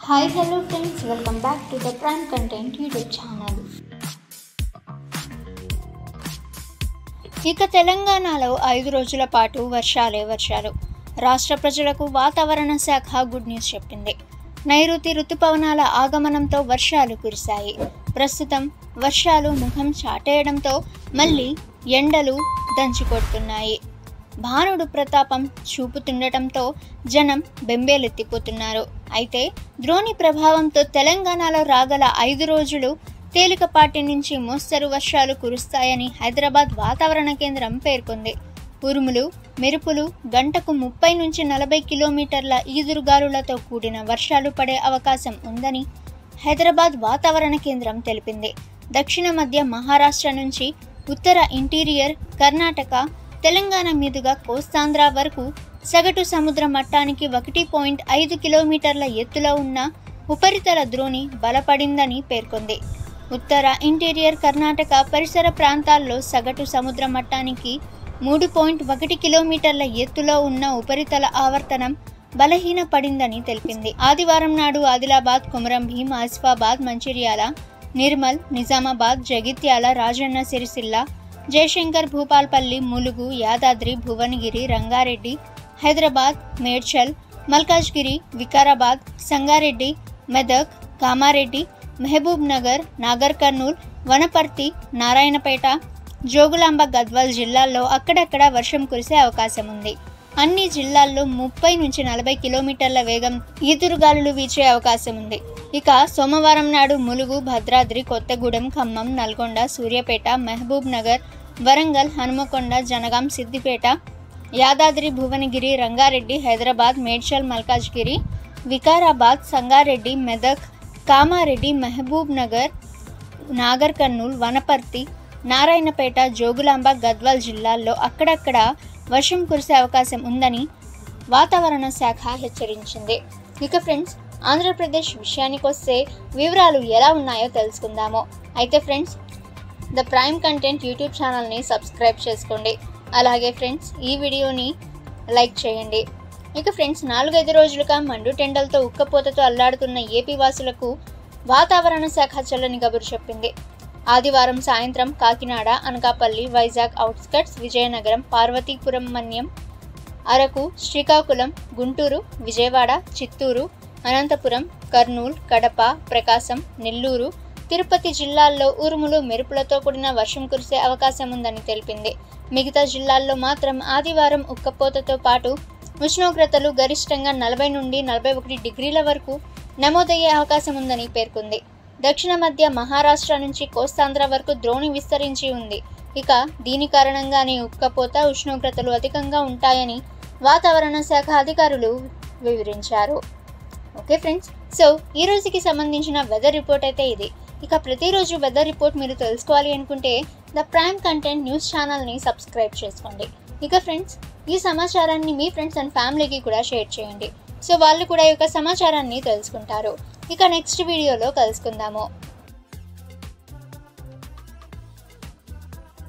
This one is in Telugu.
Hi, hello friends, welcome back to the Prime Content YouTube channel. ఇక తెలంగాణలో 5 రోజుల పాటు వర్షాలు. రాష్ట్ర ప్రజలకు వాతావరణ శాఖ గుడ్ న్యూస్ చెప్పింది. నైరుతి రుతుపవనాల ఆగమనంతో వర్షాలు కురిశాయి. ప్రస్తుతం వర్షాలు ముఖం చాటేయడంతో మళ్ళీ ఎండలు దంచికొడుతున్నాయి. భానుడు ప్రతాపం చూపుతుండటంతో జనం బెంబేలెత్తిపోతున్నారు. అయితే ద్రోణి ప్రభావంతో తెలంగాణలో రాగల 5 రోజులు తేలికపాటి నుంచి మోస్తరు వర్షాలు కురుస్తాయని హైదరాబాద్ వాతావరణ కేంద్రం పేర్కొంది. ఉరుములు, మెరుపులు, గంటకు 30 నుంచి 40 కిలోమీటర్ల ఈదురుగాలులతో కూడిన వర్షాలు పడే అవకాశం ఉందని హైదరాబాద్ వాతావరణ కేంద్రం తెలిపింది. దక్షిణ మధ్య మహారాష్ట్ర నుంచి ఉత్తర ఇంటీరియర్ కర్ణాటక, తెలంగాణ మీదుగా కోస్తాంధ్ర వరకు సగటు సముద్ర మట్టానికి 1.5 కిలోమీటర్ల ఎత్తులో ఉన్న ఉపరితల ద్రోణి బలపడిందని పేర్కొంది. ఉత్తర ఇంటీరియర్ కర్ణాటక పరిసర ప్రాంతాల్లో సగటు సముద్ర మట్టానికి 3.1 కిలోమీటర్ల ఎత్తులో ఉన్న ఉపరితల ఆవర్తనం బలహీనపడిందని తెలిపింది. ఆదివారం నాడు ఆదిలాబాద్, కొమరం భీం, ఆసిఫాబాద్, మంచిర్యాల, నిర్మల్, నిజామాబాద్, జగిత్యాల, రాజన్న సిరిసిల్ల, జయశంకర్ భూపాల్పల్లి, ములుగు, యాదాద్రి, భువనగిరి, రంగారెడ్డి, హైదరాబాద్, మేడ్చల్, మల్కాజ్గిరి, వికారాబాద్, సంగారెడ్డి, మెదక్, కామారెడ్డి, మహబూబ్ నగర్, నాగర్ కర్నూల్, వనపర్తి, నారాయణపేట, జోగులాంబ, గద్వాల్ జిల్లాల్లో అక్కడక్కడ వర్షం కురిసే అవకాశం ఉంది. అన్ని జిల్లాల్లో 30 నుంచి 40 కిలోమీటర్ల వేగం ఈదురుగాలులు వీచే అవకాశం ఉంది. ఇక సోమవారం నాడు ములుగు, భద్రాద్రి, కొత్తగూడెం, ఖమ్మం, నల్గొండ, సూర్యాపేట, మహబూబ్ నగర్, వరంగల్, హనుమకొండ, జనగాం, సిద్దిపేట, యాదాద్రి, భువనగిరి, రంగారెడ్డి, హైదరాబాద్, మేడ్చల్, మల్కాజ్గిరి, వికారాబాద్, సంగారెడ్డి, మెదక్, కామారెడ్డి, మహబూబ్ నగర్, నాగర్ కర్నూల్, వనపర్తి, నారాయణపేట, జోగులాంబ, గద్వాల్ జిల్లాల్లో అక్కడక్కడ వర్షం కురిసే అవకాశం ఉందని వాతావరణ శాఖ హెచ్చరించింది. ఇక ఫ్రెండ్స్, ఆంధ్రప్రదేశ్ విషయానికి వస్తే వివరాలు ఎలా ఉన్నాయో తెలుసుకుందాము. అయితే friends, the prime content YouTube ఛానల్ని సబ్స్క్రైబ్ చేసుకోండి. అలాగే ఫ్రెండ్స్, ఈ వీడియోని లైక్ చేయండి. ఇక ఫ్రెండ్స్, 4-5 రోజులుగా మండు టెండలతో ఉక్కపోతతో అల్లాడుతున్న ఏపీ వాసులకు వాతావరణ శాఖ చల్లని కబురు చెప్పింది. ఆదివారం సాయంత్రం కాకినాడ, అనకాపల్లి, వైజాగ్ అవుట్స్కట్స్, విజయనగరం, పార్వతీపురం, మన్యం, అరకు, శ్రీకాకుళం, గుంటూరు, విజయవాడ, చిత్తూరు, అనంతపురం, కర్నూలు, కడప, ప్రకాశం, నెల్లూరు, తిరుపతి జిల్లాల్లో ఉరుములు, మెరుపులతో కూడిన వర్షం కురిసే అవకాశం ఉందని తెలిపింది. మిగతా జిల్లాల్లో మాత్రం ఆదివారం ఉక్కపోతతో పాటు ఉష్ణోగ్రతలు గరిష్టంగా 40 నుండి 41 డిగ్రీల వరకు నమోదయ్యే అవకాశం ఉందని పేర్కొంది. దక్షిణ మధ్య మహారాష్ట్ర నుంచి కోస్తాంధ్ర వరకు ద్రోణి విస్తరించి ఉంది. ఇక దీని కారణంగానే ఉక్కపోత, ఉష్ణోగ్రతలు అధికంగా ఉంటాయని వాతావరణ శాఖ అధికారులు వివరించారు. ఓకే ఫ్రెండ్స్, సో ఈ రోజుకి సంబంధించిన వెదర్ రిపోర్ట్ అయితే ఇది. ఇక ప్రతిరోజు వెదర్ రిపోర్ట్ మీరు తెలుసుకోవాలి అనుకుంటే ద ప్రైమ్ కంటెంట్ న్యూస్ ఛానల్ని సబ్స్క్రైబ్ చేసుకోండి. ఇక ఫ్రెండ్స్, ఈ సమాచారాన్ని మీ ఫ్రెండ్స్ అండ్ ఫ్యామిలీకి కూడా షేర్ చేయండి. సో వాళ్ళు కూడా ఈ యొక్క సమాచారాన్ని తెలుసుకుంటారు. ఇక నెక్స్ట్ వీడియోలో కలుసుకుందాము.